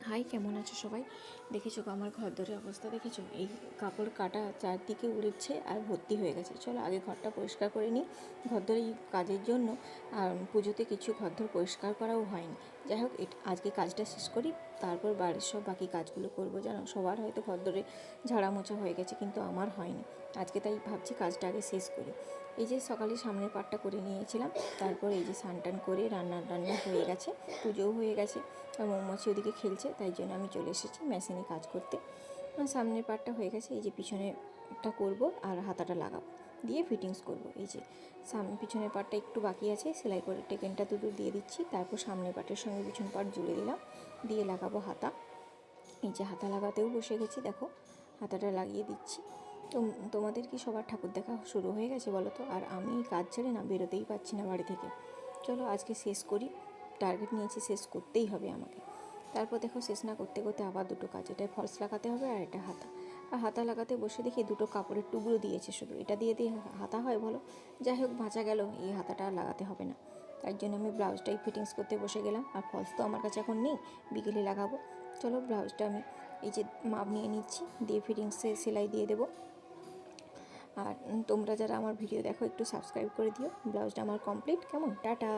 High, কেমন আছো সবাই? দেখেছো আমার ঘরদোরের অবস্থা দেখেছো? এই কাপড় কাটা চারদিকে উড়েছে আর ভর্তি হয়ে গেছে। চলো আগে ঘরটা পরিষ্কার করে নিই। ঘরদোর এই কাজের জন্য আর পুজোতে কিছু ঘরদোর পরিষ্কার করাও হয়নি। যাই হোক, আজকে কাজটা শেষ করি, তারপর বাড়ির সব বাকি কাজগুলো করবো। জানো, সবার হয়তো ঘরদোরে ঝাড়া মোছা হয়ে গেছে, কিন্তু আমার হয়নি আজকে, তাই ভাবছি কাজটা আগে শেষ করি। এই যে সকালে সামনের পাটটা করে নিয়েছিলাম, তারপর এই যে স্নান টান করে রান্না হয়ে গেছে, পুজোও হয়ে গেছে। আর মৌমাছি ওদিকে খেলছে, তাই জন্য আমি চলে এসেছি মেশিনে কাজ করতে। সামনের পাটটা হয়ে গেছে, এই যে পিছনেরটা করব আর হাতাটা লাগাবো, দিয়ে ফিটিংস করব। এই যে পিছনের পাটটা একটু বাকি আছে, সেলাই করে টেকেনটা দুটো দিয়ে দিচ্ছি, তারপর সামনের পাটের সঙ্গে পিছন পাট জুড়ে দিলাম, দিয়ে লাগাবো হাতা। এই যে হাতা লাগাতেও বসে গেছি, দেখো হাতাটা লাগিয়ে দিচ্ছি। তোমাদের কি সবার ঠাকুর দেখা শুরু হয়ে গেছে বলো তো? আর আমি কাজ ছেড়ে না বেরোতেই পারছি না বাড়ি থেকে। চলো আজকে শেষ করি, টার্গেট নিয়েছি, শেষ করতেই হবে আমাকে। তারপর দেখো, শেষ না করতে করতে আবার দুটো কাজ, এটায় ফলস লাগাতে হবে আর এটা হাতা। আর হাতা লাগাতে বসে দেখি দুটো কাপড়ের টুকরো দিয়েছে, শুধু এটা দিয়ে হাতা হয় বলো? যাই হোক, বাঁচা গেল, এই হাতাটা আর লাগাতে হবে না। তার জন্য আমি ব্লাউজটাই ফিটিংস করতে বসে গেলাম। আর ফলস তো আমার কাছে এখন নেই, বিকেলে লাগাবো। চলো ব্লাউজটা আমি এই যে মাপ নিয়ে নিচ্ছি, দিয়ে ফিটিংসে সেলাই দিয়ে দেবো। আর তোমরা যারা আমার ভিডিও দেখো একটু সাবস্ক্রাইব করে দিও। ব্লাউজটা আমার কমপ্লিট। কেমন? টাটা।